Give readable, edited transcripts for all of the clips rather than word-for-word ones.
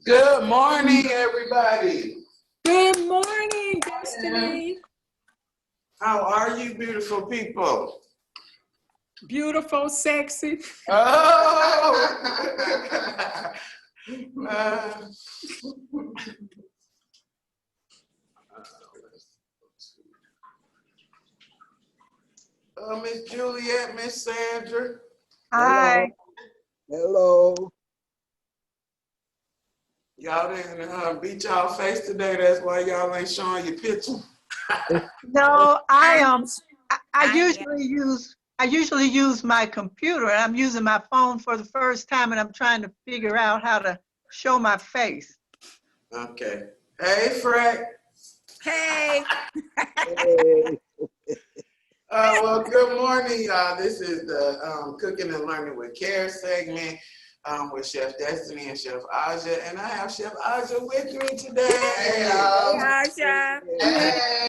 Good morning, everybody. Good morning, Destiny. How are you, beautiful people? Beautiful, sexy. Oh! Miss Juliet, Miss Sandra. Hi. Hello. Y'all didn't beat y'all face today. That's why y'all ain't showing your picture. No, I usually use my computer, and I'm using my phone for the first time, and I'm trying to figure out how to show my face. Okay. Hey, Frank. Hey. Hey. Well, good morning, y'all. This is the Cooking and Learning with Care segment with Chef Destiny and Chef Aysa. And I have Chef Aysa with me today. Hey, Aysa. Hey.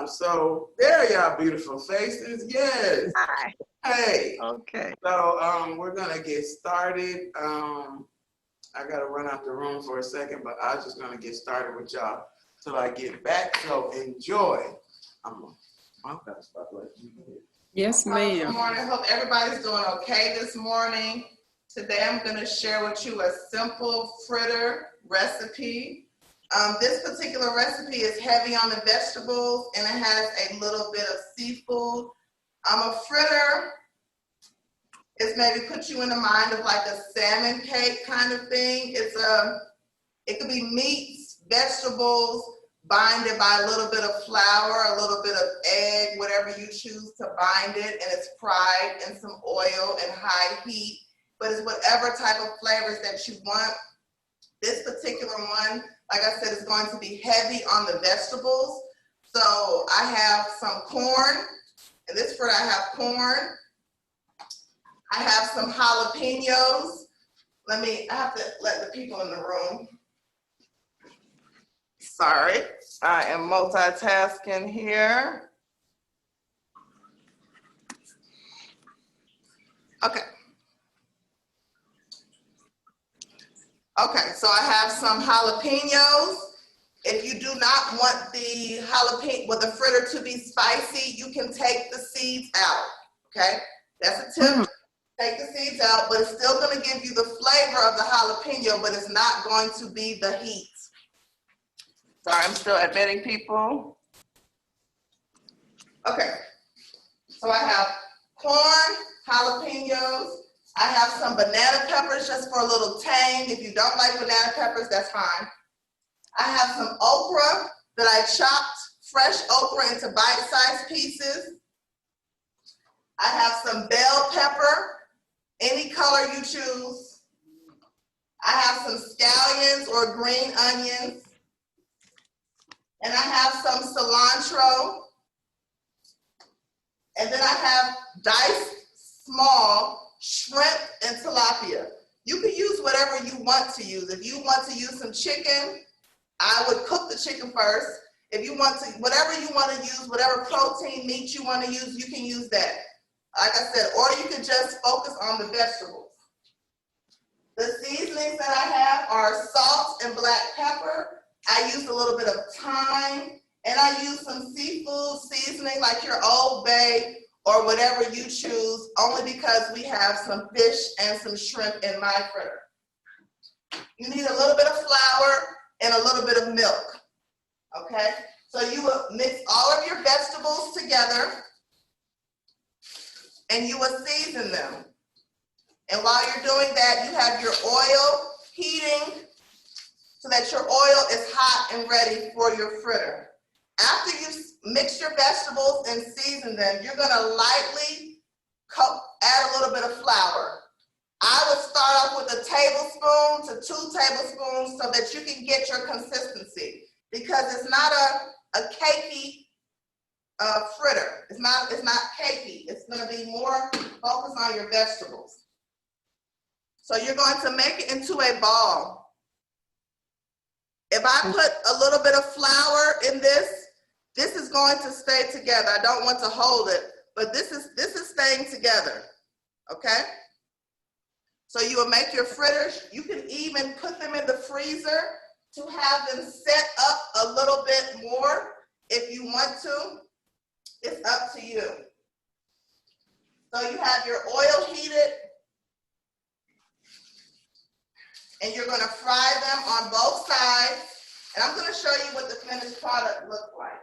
So there y'all beautiful faces. Yes. Hi. Hey. Okay. So we're gonna get started. I gotta run out the room for a second, but I was just gonna get started with y'all till I get back. So enjoy. Yes, ma'am. Good morning. Hope everybody's doing okay this morning. Today I'm going to share with you a simple fritter recipe. This particular recipe is heavy on the vegetables and it has a little bit of seafood. A fritter is maybe put you in the mind of like a salmon cake kind of thing. It could be meats, vegetables, binded by a little bit of flour, a little bit of egg, whatever you choose to bind it, and it's fried in some oil and high heat, but it's whatever type of flavors that you want. This particular one, like I said, is going to be heavy on the vegetables. So I have some corn, and this fritter I have corn. I have some jalapenos. I have to let the people in the room. Sorry, I am multitasking here. Okay, so I have some jalapenos. If you do not want the the fritter to be spicy, you can take the seeds out, okay? That's a tip. Take the seeds out, but it's still gonna give you the flavor of the jalapeno, but it's not going to be the heat. Sorry, I'm still admitting people. Okay, so I have corn, jalapenos. I have some banana peppers just for a little tang. If you don't like banana peppers, that's fine. I have some okra that I chopped fresh okra into bite-sized pieces. I have some bell pepper, any color you choose. I have some scallions or green onions. And I have some cilantro. And then I have diced small shrimp and tilapia. You can use whatever you want to use. If you want to use some chicken, I would cook the chicken first. If you want to, whatever you want to use, whatever protein meat you want to use, you can use that. Like I said, or you can just focus on the vegetables. The seasonings that I have are salt and black pepper. I use a little bit of thyme, and I use some seafood seasoning like your Old Bay or whatever you choose, only because we have some fish and some shrimp in my fritter. You need a little bit of flour and a little bit of milk, okay? So you will mix all of your vegetables together and you will season them. And while you're doing that, you have your oil heating so that your oil is hot and ready for your fritter. After you mix your vegetables and season them, you're gonna lightly add a little bit of flour. I would start off with a tablespoon to 2 tablespoons so that you can get your consistency, because it's not a cakey fritter. It's not cakey. It's gonna be more focused on your vegetables. So you're going to make it into a ball. If I put a little bit of flour in this is going to stay together. I don't want to hold it, but this is staying together, okay? So you will make your fritters. You can even put them in the freezer to have them set up a little bit more if you want to. It's up to you. So you have your oil heated, and you're gonna fry them on both sides. And I'm gonna show you what the finished product looks like.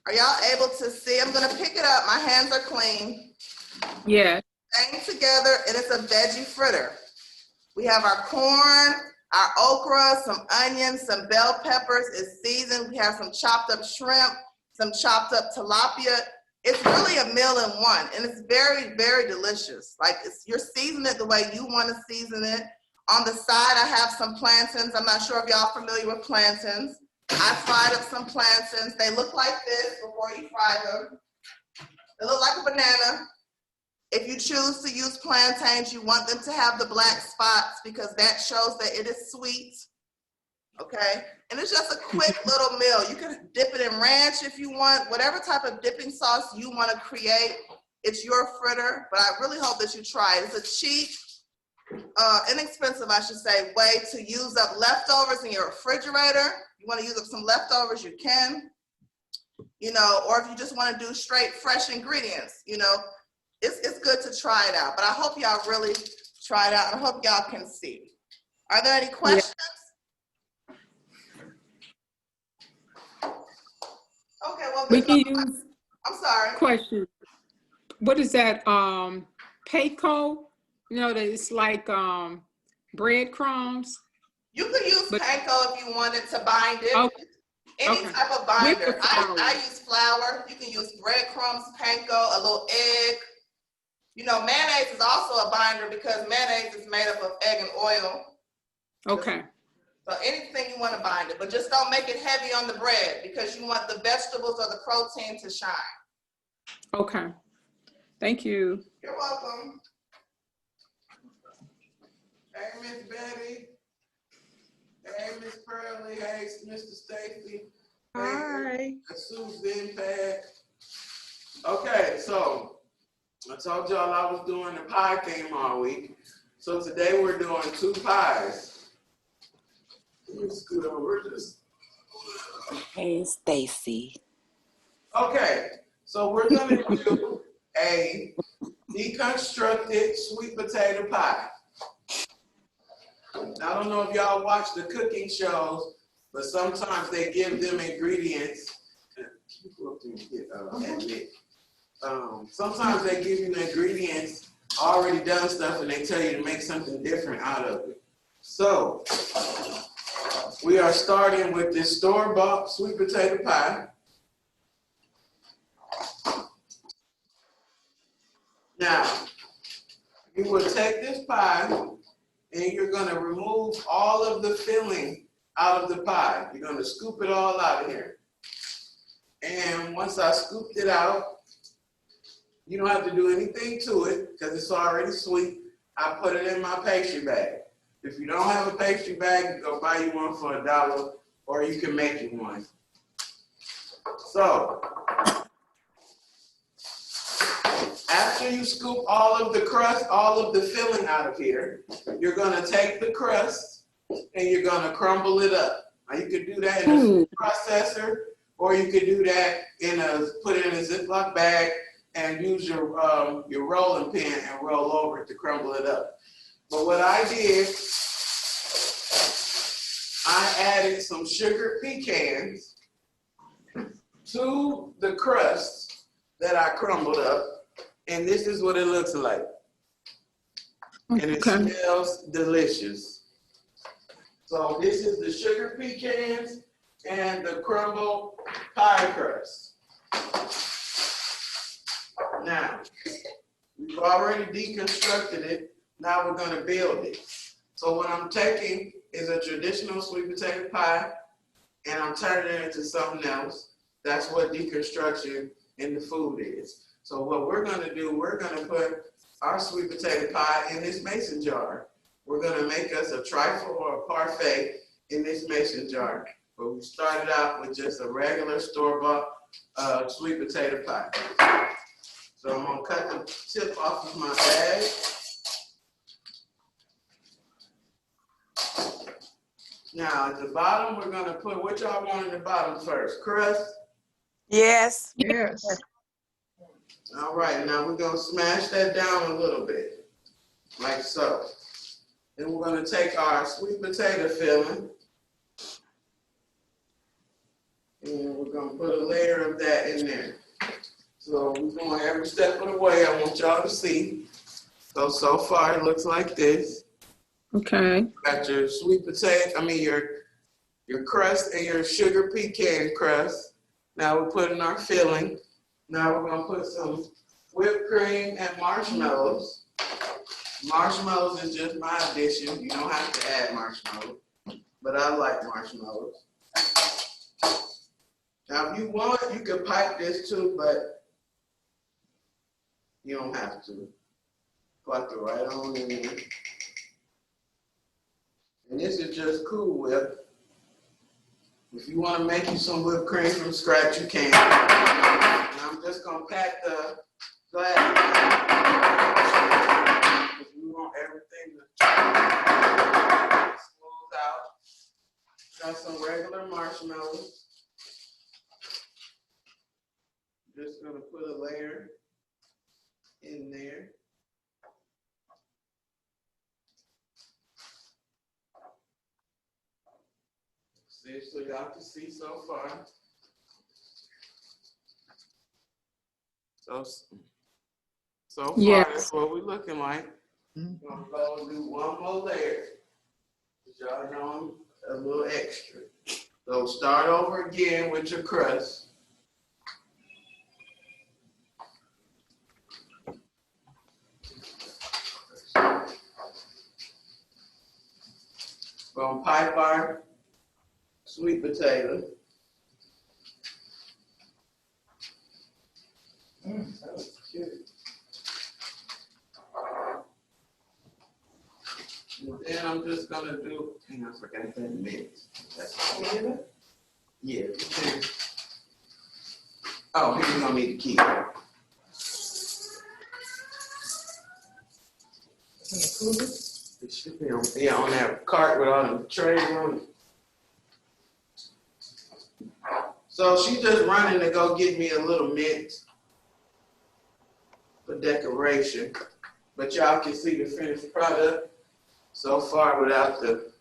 Are y'all able to see? I'm gonna pick it up. My hands are clean. Yeah. Hang together, and it's a veggie fritter. We have our corn, our okra, some onions, some bell peppers. It's seasoned. We have some chopped up shrimp, some chopped up tilapia. It's really a meal in one, and it's very, very delicious. Like, you're seasoning it the way you want to season it. On the side, I have some plantains. I'm not sure if y'all familiar with plantains. I fried up some plantains. They look like this before you fry them. They look like a banana. If you choose to use plantains, you want them to have the black spots because that shows that it is sweet. Okay, and it's just a quick little meal. You can dip it in ranch if you want, whatever type of dipping sauce you want to create. It's your fritter, but I really hope that you try it. It's a cheap, inexpensive, I should say, way to use up leftovers in your refrigerator. You want to use up some leftovers, you can, you know, or if you just want to do straight fresh ingredients, you know, it's good to try it out. But I hope y'all really try it out, and I hope y'all can see. Are there any questions? Okay, well, We can use. I'm sorry. Question. What is that? Payco? You know, that it's like breadcrumbs. You could use panko if you wanted to bind it. Okay. Any type of binder. Flour. I use flour. You can use breadcrumbs, panko, a little egg. You know, mayonnaise is also a binder because mayonnaise is made up of egg and oil. Okay. So anything you want to bind it, but just don't make it heavy on the bread because you want the vegetables or the protein to shine. Okay. Thank you. You're welcome. Hey, Miss Betty. Hey, Miss Pearlie. Hey, Mr. Stacy. Hi. Susan, Pat. Okay, so I told y'all I was doing the pie theme all week. So today we're doing 2 pies. Let me scoot over this. Hey, Stacy. Okay, so we're gonna do a deconstructed sweet potato pie. I don't know if y'all watch the cooking shows, but sometimes they give them ingredients. Sometimes they give you the ingredients, already done stuff, and they tell you to make something different out of it. So we are starting with this store-bought sweet potato pie. Now, you will take this pie and you're gonna remove all of the filling out of the pie. You're gonna scoop it all out of here. And once I scooped it out, you don't have to do anything to it because it's already sweet. I put it in my pastry bag. If you don't have a pastry bag, you go buy you one for $1, or you can make you one. So, after you scoop all of the crust, all of the filling out of here, you're gonna take the crust and you're gonna crumble it up. Now you could do that in a food processor, or you could do that put it in a Ziploc bag and use your rolling pin and roll over it to crumble it up. But what I did, I added some sugared pecans to the crust that I crumbled up, and this is what it looks like. And it smells delicious. So this is the sugared pecans and the crumbled pie crust. Now, we've already deconstructed it. Now we're gonna build it. So what I'm taking is a traditional sweet potato pie, and I'm turning it into something else. That's what deconstruction in the food is. So what we're gonna do, we're gonna put our sweet potato pie in this mason jar. We're gonna make us a trifle or a parfait in this mason jar. But we started out with just a regular store-bought sweet potato pie. So I'm gonna cut the tip off of my bag. Now at the bottom, we're gonna put, what y'all want in the bottom first? Crust? Yes. Yes. All right, now we're gonna smash that down a little bit, like so. Then we're gonna take our sweet potato filling, and we're gonna put a layer of that in there. So we're going every step of the way. I want y'all to see. So far it looks like this. Okay. Got your sweet potato, your crust and your sugar pecan crust. Now we're putting our filling. Now we're gonna put some whipped cream and marshmallows. Marshmallows is just my addition. You don't have to add marshmallows, but I like marshmallows. Now if you want, you can pipe this too, but you don't have to. Put it right on in there. And this is just Cool Whip. If you want to make you some whipped cream from scratch, you can. And I'm just gonna pat the glass. If you want everything to smooth out. Got some regular marshmallows. Just gonna put a layer in there. See, so y'all can see so far. So far, Yes. that's what we're looking like. I'm gonna go and do one more layer. Y'all know I'm a little extra. So start over again with your crust. Gonna pipe our sweet potato. That was cute. And then I'm just gonna do, hang on, I forgot that mix. That's all. Yeah. Oh, here you gonna need the key. It should be on, yeah, on that cart with all the trays on it. So she just running to go get me a little mint for decoration. But y'all can see the finished product so far without the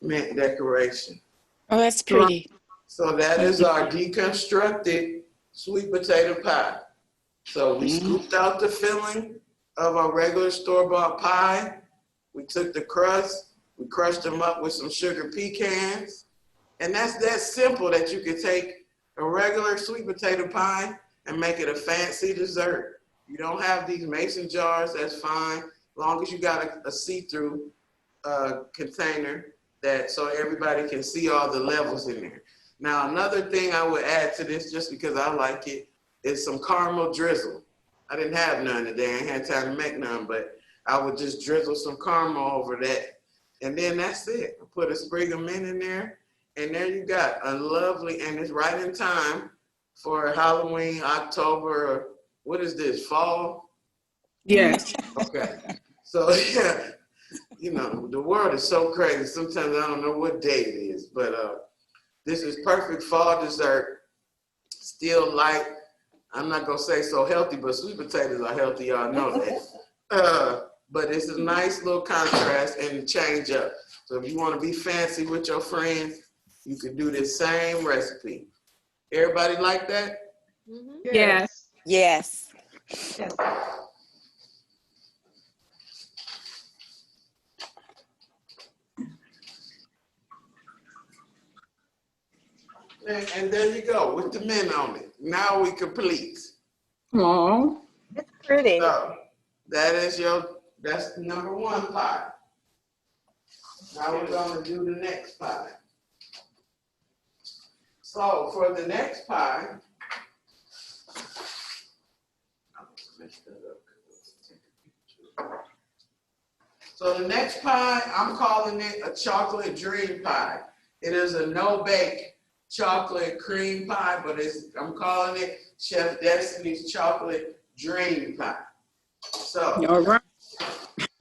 mint decoration. Oh, that's pretty. So that is our deconstructed sweet potato pie. So we scooped out the filling of our regular store-bought pie. We took the crust, we crushed them up with some sugar pecans. And that's that simple that you can take a regular sweet potato pie and make it a fancy dessert. You don't have these mason jars, that's fine. As long as you got a see-through container that so everybody can see all the levels in there. Now, another thing I would add to this, just because I like it, is some caramel drizzle. I didn't have none today, I ain't had time to make none, but I would just drizzle some caramel over that. And then that's it. I put a sprig of mint in there, and there you got a lovely, and it's right in time for Halloween, October, what is this, fall? Yes. Okay. So, yeah, you know, the world is so crazy. Sometimes I don't know what day it is, but this is perfect fall dessert. Still light. I'm not going to say so healthy, but sweet potatoes are healthy. Y'all know that. But it's a nice little contrast and change up. So if you want to be fancy with your friends, you can do this same recipe. Everybody like that? Yes. Yes. Yes. And there you go with the mint on it. Now we complete. Oh. It's pretty. So that's number one pie. Now we're gonna do the next pie. So for the next pie, so the next pie, I'm calling it a chocolate dream pie. It is a no-bake chocolate cream pie, but I'm calling it Chef Destiny's chocolate dream pie. So All right.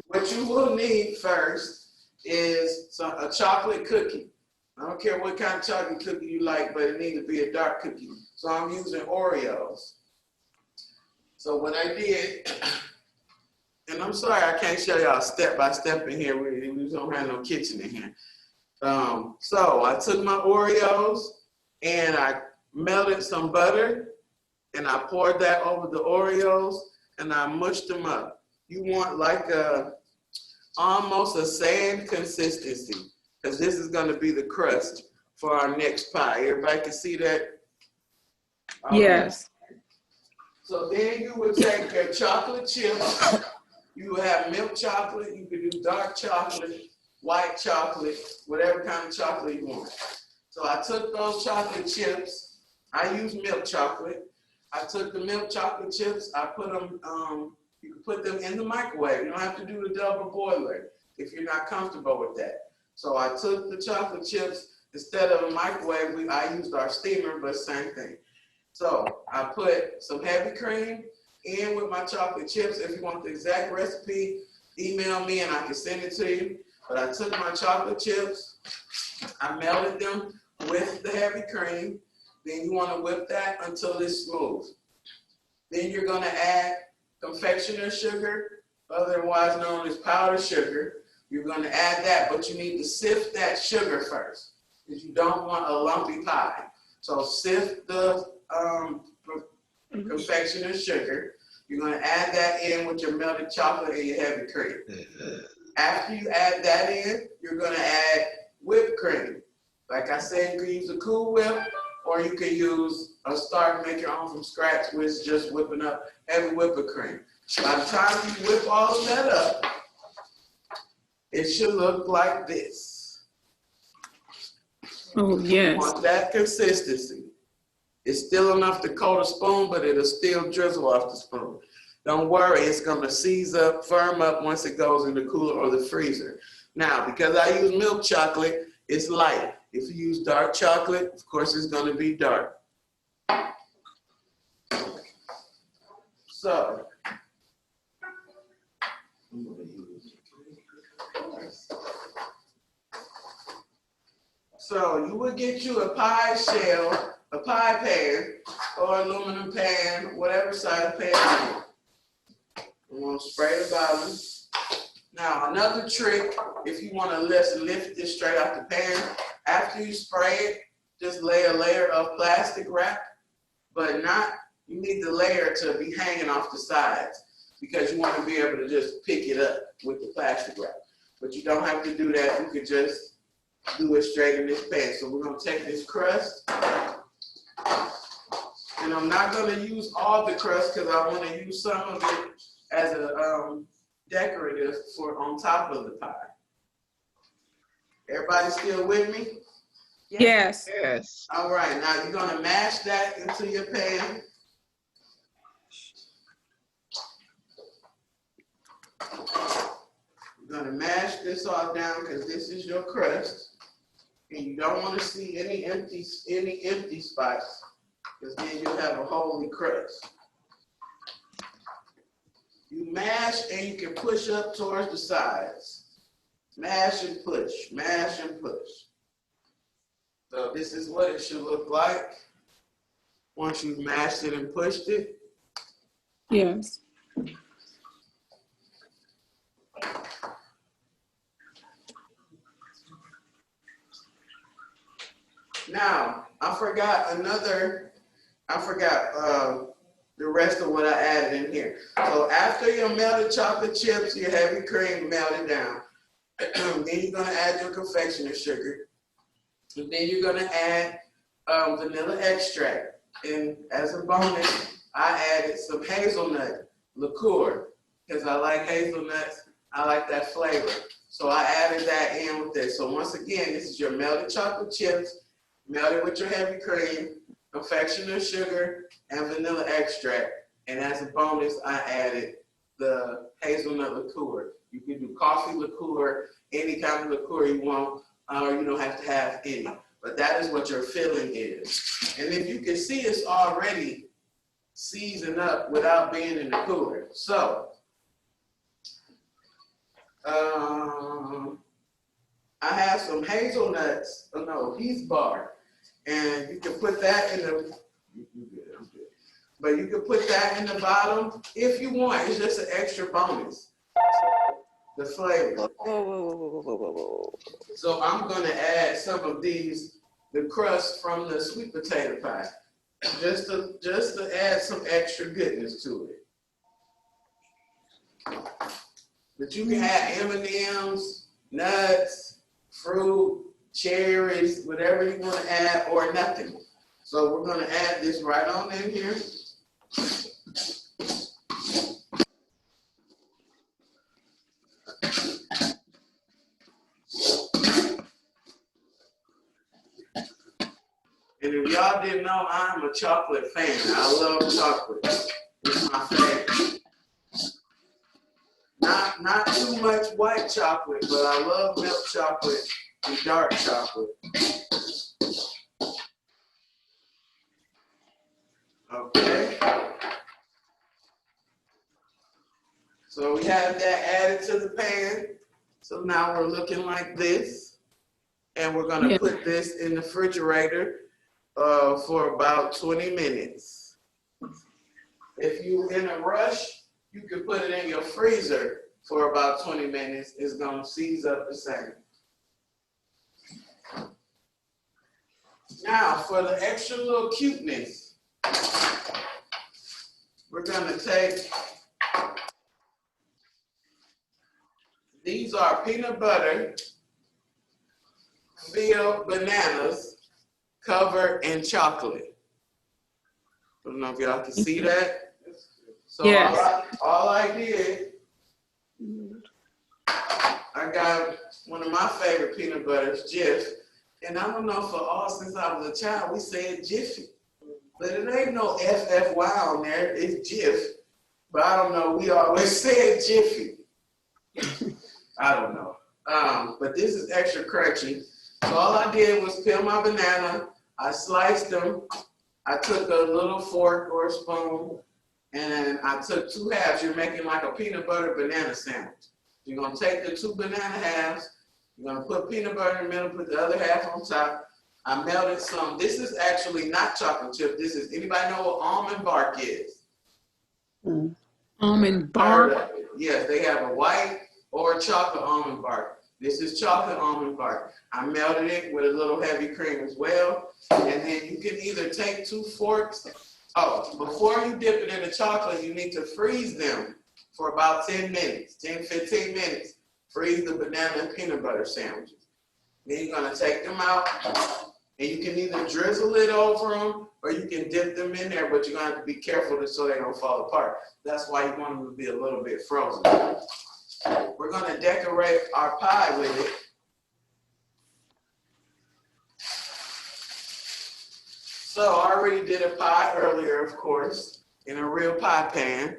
what you will need first is a chocolate cookie. I don't care what kind of chocolate cookie you like, but it needs to be a dark cookie. So I'm using Oreos. So what I did, and I'm sorry I can't show y'all step by step in here. We don't have no kitchen in here. So I took my Oreos and I melted some butter and I poured that over the Oreos and I mushed them up. You want like almost a sand consistency, because this is going to be the crust for our next pie. Everybody can see that? All Yes. right. So then you would take your chocolate chips. You would have milk chocolate. You could do dark chocolate, white chocolate, whatever kind of chocolate you want. So I took those chocolate chips. I use milk chocolate. I took the milk chocolate chips. I put them, you can put them in the microwave. You don't have to do the double boiler if you're not comfortable with that. So I took the chocolate chips, instead of a microwave, I used our steamer, but same thing. So I put some heavy cream in with my chocolate chips. If you want the exact recipe, email me and I can send it to you. But I took my chocolate chips, I melted them with the heavy cream. Then you want to whip that until it's smooth. Then you're going to add confectioner's sugar, otherwise known as powdered sugar. You're going to add that, but you need to sift that sugar first, because you don't want a lumpy pie. So sift the confectioner's sugar. You're going to add that in with your melted chocolate and your heavy cream. After you add that in, you're going to add whipped cream. Like I said, you can use a Cool Whip, or you can use a start and make your own from scratch, which is just whipping up heavy whipping cream. By the time you whip all of that up, it should look like this. Oh, You yes. want that consistency. It's still enough to coat a spoon, but it'll still drizzle off the spoon. Don't worry, it's gonna seize up, firm up once it goes in the cooler or the freezer. Now, because I use milk chocolate, it's light. If you use dark chocolate, of course it's gonna be dark. So, you would get you a pie shell, a pie pan, or aluminum pan, whatever size pan you want. I'm gonna spray the bottom. Now, another trick, if you want to lift it straight off the pan, after you spray it, just lay a layer of plastic wrap, but you need the layer to be hanging off the sides, because you want to be able to just pick it up with the plastic wrap. But you don't have to do that. You could just do it straight in this pan. So we're going to take this crust, and I'm not going to use all the crust because I want to use some of it as a decorative for on top of the pie. Everybody still with me? Yes. Yes. All right, now you're gonna mash that into your pan. You're gonna mash this all down because this is your crust. And you don't want to see any empty spots, because then you'll have a holy crust. You mash and you can push up towards the sides. Mash and push, mash and push. So this is what it should look like once you've mashed it and pushed it. Yes. Now, I forgot the rest of what I added in here. So after your melted chocolate chips, your heavy cream melted down, then you're gonna add your confectioner's sugar. And then you're gonna add vanilla extract. And as a bonus, I added some hazelnut liqueur, because I like hazelnuts, I like that flavor. So I added that in with this. So once again, this is your melted chocolate chips, melted with your heavy cream, confectioner's sugar, and vanilla extract. And as a bonus, I added the hazelnut liqueur. You can do coffee liqueur, any kind of liqueur you want, or you don't have to have any. But that is what your filling is. And if you can see, it's already season up without being in the cooler. So, I have some hazelnuts, Heath bar, and you can put that in the, I'm good. But you can put that in the bottom if you want. It's just an extra bonus, the flavor. Whoa. So I'm gonna add some of these, the crust from the sweet potato pie, just to add some extra goodness to it. But you can add M&Ms, nuts, fruit, cherries, whatever you want to add, or nothing. So we're gonna add this right on in here. And if y'all didn't know, I'm a chocolate fan. I love chocolate. It's my favorite. Not too much white chocolate, but I love milk chocolate and dark chocolate. Okay. So we have that added to the pan. So now we're looking like this. And we're gonna put this in the refrigerator for about 20 minutes. If you're in a rush, you can put it in your freezer for about 20 minutes. It's gonna seize up the same. Now, for the extra little cuteness, we're gonna take, these are peanut butter filled bananas covered in chocolate. I don't know if y'all can see that. So Yes. all I did, I got one of my favorite peanut butters, Jif. And I don't know, since I was a child, we said Jiffy. But it ain't no FFY on there, it's Jif. But I don't know, we always said Jiffy. I don't know. But this is extra crunchy. So all I did was peel my banana, I sliced them, I took a little fork or a spoon, and I took 2 halves. You're making like a peanut butter banana sandwich. You're gonna take the 2 banana halves, you're gonna put peanut butter in the middle, put the other half on top. I melted some, this is actually not chocolate chip, this is, anybody know what almond bark is? Almond bark? Yes, they have a white or chocolate almond bark. This is chocolate almond bark. I melted it with a little heavy cream as well. And then you can either take 2 forks. Oh, before you dip it in the chocolate, you need to freeze them for about 10 minutes, 10, 15 minutes. Freeze the banana and peanut butter sandwiches. Then you're gonna take them out and you can either drizzle it over them or you can dip them in there, but you're gonna have to be careful so they don't fall apart. That's why you want them to be a little bit frozen. We're gonna decorate our pie with it. So I already did a pie earlier, of course, in a real pie pan,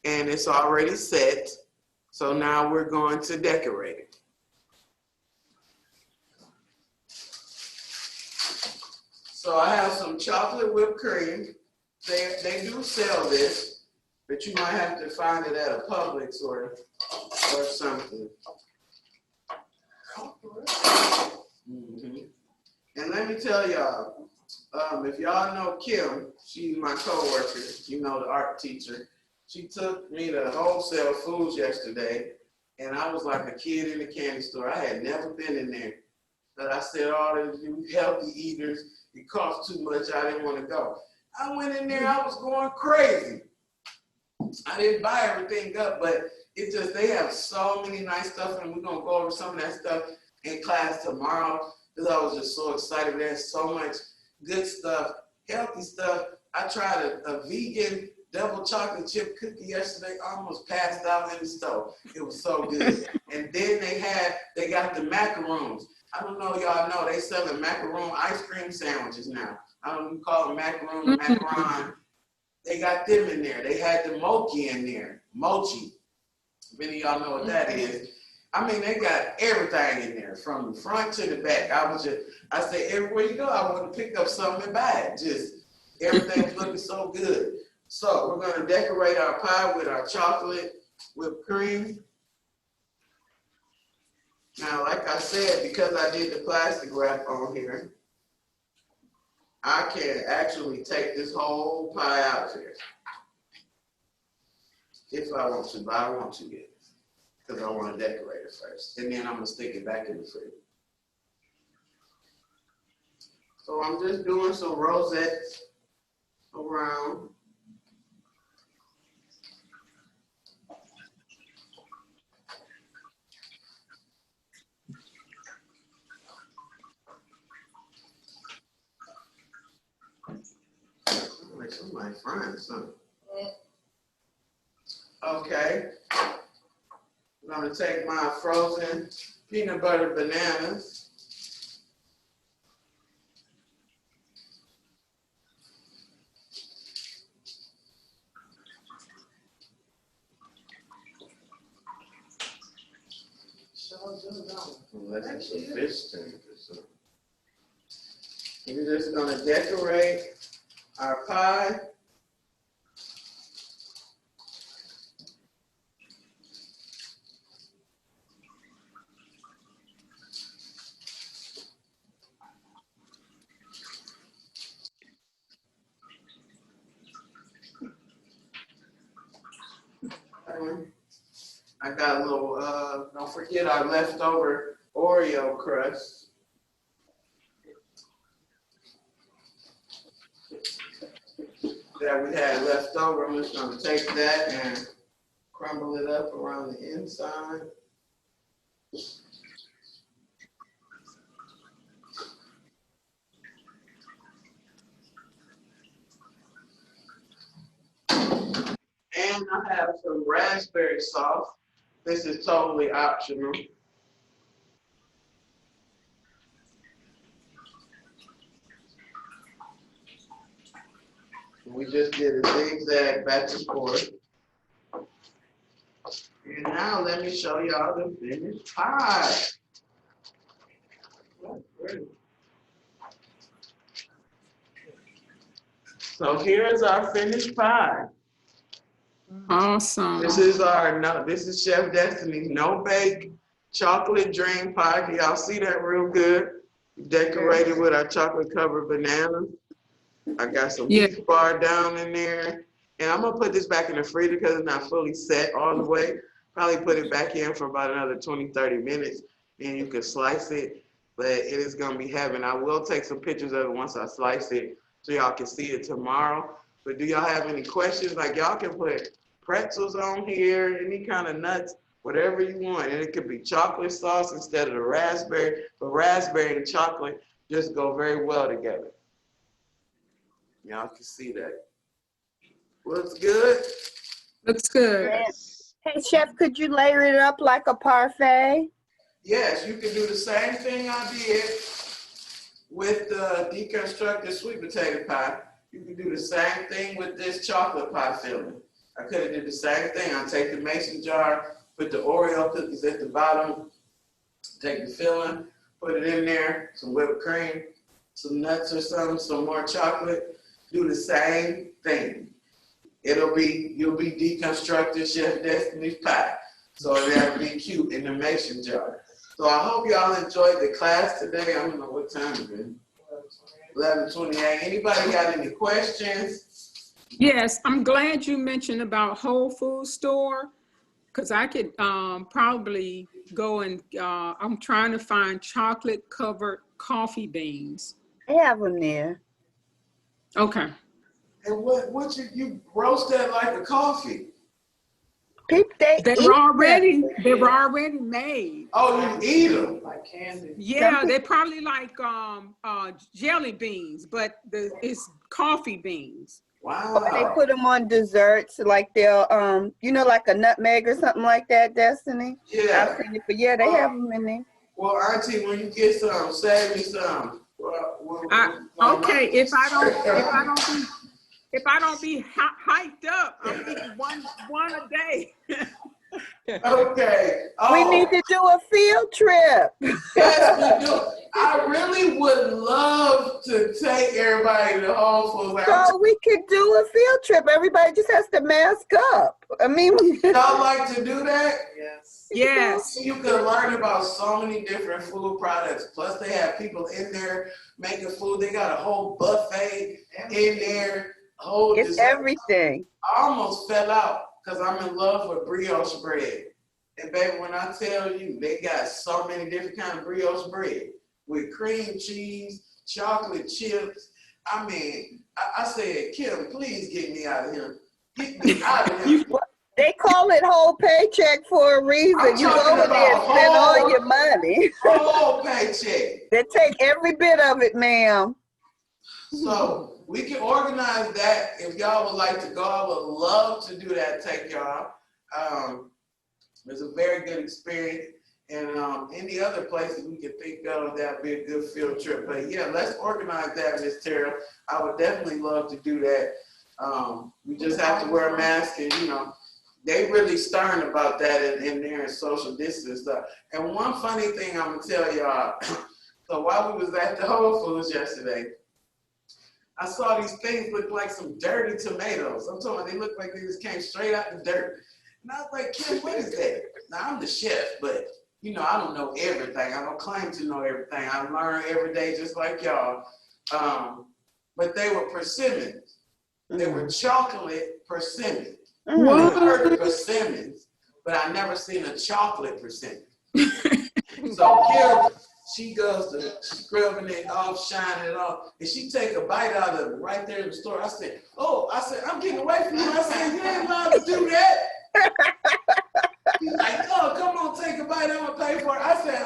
and it's already set. So now we're going to decorate it. So I have some chocolate whipped cream. They do sell this, but you might have to find it at a Publix or something. And let me tell y'all, if y'all know Kim, she's my coworker, the art teacher. She took me to Wholesale Foods yesterday, and I was like a kid in a candy store. I had never been in there. But I said, you healthy eaters, it costs too much, I didn't want to go. I went in there, I was going crazy. I didn't buy everything up, but they have so many nice stuff, and we're gonna go over some of that stuff in class tomorrow, because I was just so excited. There's so much good stuff, healthy stuff. I tried a vegan double chocolate chip cookie yesterday, I almost passed out in the stove. It was so good. And then they got the macaroons. I don't know, y'all know, they selling macaroon ice cream sandwiches now. I don't even call them macaroon, macaron. They got them in there. They had the mochi in there, mochi. Many of y'all know what that is. I mean, they got everything in there, from the front to the back. I said, everywhere you go, I want to pick up something and buy it. Just everything's looking so good. So we're gonna decorate our pie with our chocolate whipped cream. Now, like I said, because I did the plastic wrap on here, I can actually take this whole pie out of here. If I want to, but I don't want to yet, because I want to decorate it first. And then I'm gonna stick it back in the fridge. So I'm just doing some rosettes around. Like somebody frying something. Okay. I'm gonna take my frozen peanut butter bananas. Unless it's a fish tank or something. We're just gonna decorate our pie. I got a little, don't forget our leftover Oreo crust. That we had left over. I'm just gonna take that and crumble it up around the inside. And I have some raspberry sauce. This is totally optional. We just did a zigzag back and forth. And now let me show y'all the finished pie. That's pretty. So here's our finished pie. Awesome. This is Chef Destiny's no bake chocolate dream pie. Can y'all see that real good? Decorated with our chocolate covered bananas. I got some beef bar down in there. And I'm gonna put this back in the freezer because it's not fully set all the way. Probably put it back in for about another 20, 30 minutes. And you can slice it, but it is gonna be heaven. I will take some pictures of it once I slice it so y'all can see it tomorrow. But do y'all have any questions? Like y'all can put pretzels on here, any kind of nuts, whatever you want. And it could be chocolate sauce instead of the raspberry, but raspberry and chocolate just go very well together. Y'all can see that. Looks good? Looks good. Hey, Chef, could you layer it up like a parfait? Yes, you can do the same thing I did with the deconstructed sweet potato pie. You can do the same thing with this chocolate pie filling. I could have did the same thing. I take the mason jar, put the Oreo cookies at the bottom, take the filling, put it in there, some whipped cream, some nuts or something, some more chocolate. Do the same thing. You'll be deconstructed Chef Destiny's pie. So that'll be cute in the mason jar. So I hope y'all enjoyed the class today. I don't know what time it is. 11:28. Anybody got any questions? Yes, I'm glad you mentioned about Whole Food Store because I could probably go and I'm trying to find chocolate covered coffee beans. They have them there. Okay. And what you roast that like a coffee? People, They were already made. Oh, you eat them. Like candy. Yeah, they're probably like jelly beans, but it's coffee beans. Wow. They put them on desserts, like they'll, like a nutmeg or something like that, Destiny. Yeah. I've seen it, but yeah, they have them in there. Well, Auntie, when you get some, save me some. Okay, if I don't be hyped up, I'm eating one a day. Okay. Oh, We need to do a field trip. yes, we do. I really would love to take everybody to Whole Foods. Like, So we could do a field trip. Everybody just has to mask up. I mean, y'all like to do that? Yes. Yes. You can learn about so many different food products. Plus, they have people in there making food. They got a whole buffet in there. it's everything. I almost fell out because I'm in love with brioche bread. And baby, when I tell you, they got so many different kind of brioche bread with cream cheese, chocolate chips. I mean, I said, Kim, please get me out of here. Get me out of here. They call it whole paycheck for a reason. I'm You go talking over there and about spend all whole- your money. Whole paycheck. They take every bit of it, ma'am. So we can organize that. If y'all would like to go, I would love to do that. Take y'all. It's a very good experience. And any other places we can think of, that'd be a good field trip. But yeah, let's organize that, Miss Terrell. I would definitely love to do that. We just have to wear a mask, and you know, they really stern about that in there and social distance stuff. And one funny thing I'm gonna tell y'all. So while we was at the Whole Foods yesterday, I saw these things look like some dirty tomatoes. I'm talking about they look like they just came straight out the dirt. And I was like, Kim, what is that? Now I'm the chef, but you know, I don't know everything. I don't claim to know everything. I learn every day just like y'all. But they were persimmons. They were chocolate persimmons. What? I heard of persimmons, but I never seen a chocolate persimmon. So Kim, she goes to scrubbing it off, shining it off, and she take a bite out of it right there in the store. I said, I'm getting away from you. I said, you ain't allowed to do that. He's like, oh, come on, take a bite. I'm gonna pay for it. I said,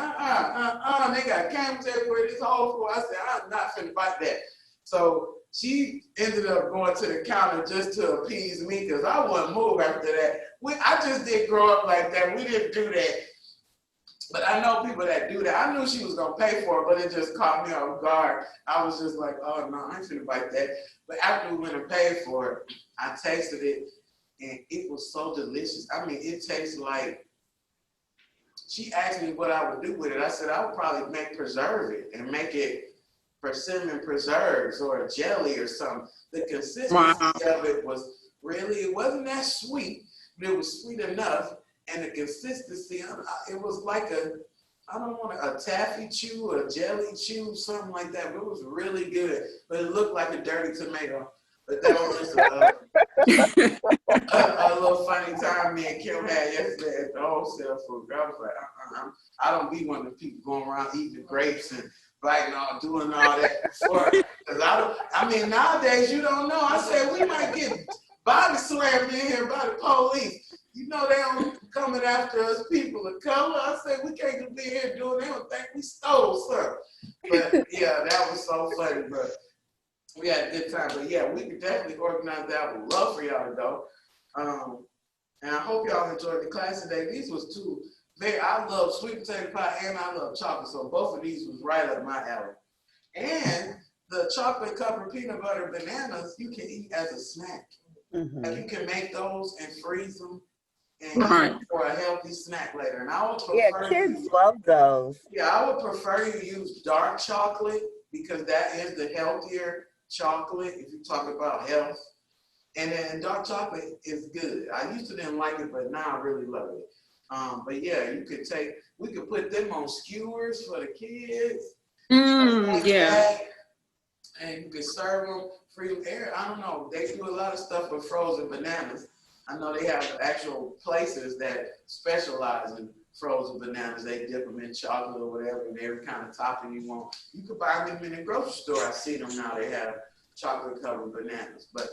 they got cameras everywhere. This whole food. I said, I'm not finna bite that. So she ended up going to the counter just to appease me because I wouldn't move after that. I just didn't grow up like that. We didn't do that. But I know people that do that. I knew she was gonna pay for it, but it just caught me off guard. I was just like, oh no, I ain't finna bite that. But after we went and paid for it, I tasted it. And it was so delicious. I mean, it tastes like, she asked me what I would do with it. I said, I would probably preserve it and make it persimmon preserves or a jelly or something. The consistency of it was really, it wasn't that sweet, but it was sweet enough. And the consistency, it was like a taffy chew or a jelly chew, something like that. But it was really good. But it looked like a dirty tomato. But that was just a little funny time me and Kim had yesterday at the wholesale food. I was like, I don't be one of the people going around eating the grapes and biting all, doing all that before. Cause I mean, nowadays you don't know. I said we might get body slammed in here by the police. You know they don't coming after us people of color. I said we can't just be here doing. They don't think we stole something. But yeah, that was so funny, but. We had a good time, but yeah, we could definitely organize that. I would love for y'all to go. And I hope y'all enjoyed the class today. These was two I love sweet potato pie and I love chocolate, so both of these was right up my alley. And the chocolate covered peanut butter bananas you can eat as a snack. Like you can make those and freeze them and eat them for a healthy snack later. And I would prefer kids love those. Yeah, I would prefer you use dark chocolate because that is the healthier chocolate if you talk about health. And then dark chocolate is good. I used to didn't like it, but now I really love it. But yeah, we could put them on skewers for the kids. Yeah. And you could serve them free air. I don't know. They do a lot of stuff with frozen bananas. I know they have actual places that specialize in frozen bananas. They dip them in chocolate or whatever, and every kind of topping you want. You could buy them in the grocery store. I see them now. They have chocolate covered bananas. But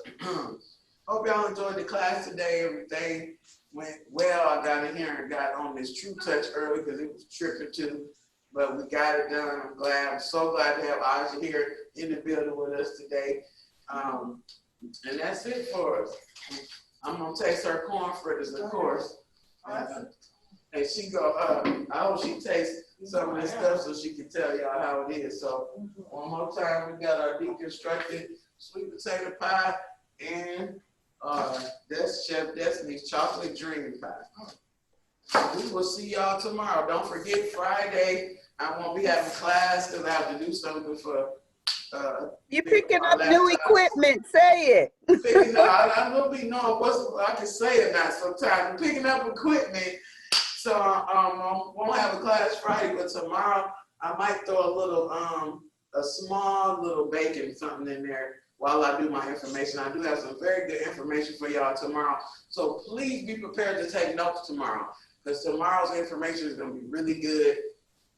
hope y'all enjoyed the class today. Everything went well. I got in here and got on this True Touch early because it was tripping too. But we got it done. I'm glad. I'm so glad to have Aysa here in the building with us today. And that's it for us. I'm gonna taste her corn fritters, of course. And she go, I hope she tastes some of this stuff so she can tell y'all how it is. So one more time, we got our deconstructed sweet potato pie and that's Chef Destiny's chocolate dream pie. we will see y'all tomorrow. Don't forget Friday, I won't be having class because I have to do something for, You're picking up new equipment, say it. picking up, I will be knowing I can say it now sometimes. I'm picking up equipment, so I won't have a class Friday, but tomorrow I might throw a little, a small little baking something in there while I do my information. I do have some very good information for y'all tomorrow, so please be prepared to take notes tomorrow, because tomorrow's information is going to be really good.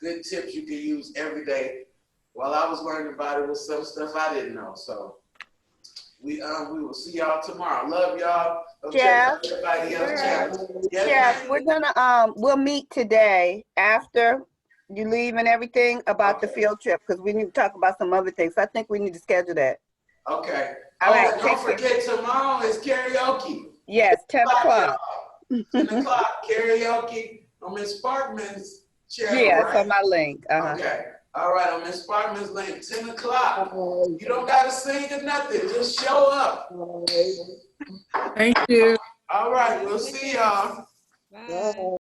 Good tips you can use every day. While I was learning about it, was some stuff I didn't know. So we will see y'all tomorrow. Love y'all. Jeff. Everybody else. Jeff. Jeff, we're gonna we'll meet today after you leave and everything about the field trip, because we need to talk about some other things. I think we need to schedule that. Okay. All right. Don't forget tomorrow is karaoke. Yes, 10 o'clock. 10 o'clock karaoke on Miss Sparkman's channel. Yeah, right? it's on my link. Okay. All right, on Miss Sparkman's link, 10 o'clock. You don't gotta sing or nothing. Just show up. Thank you. All right, we'll see y'all. Bye.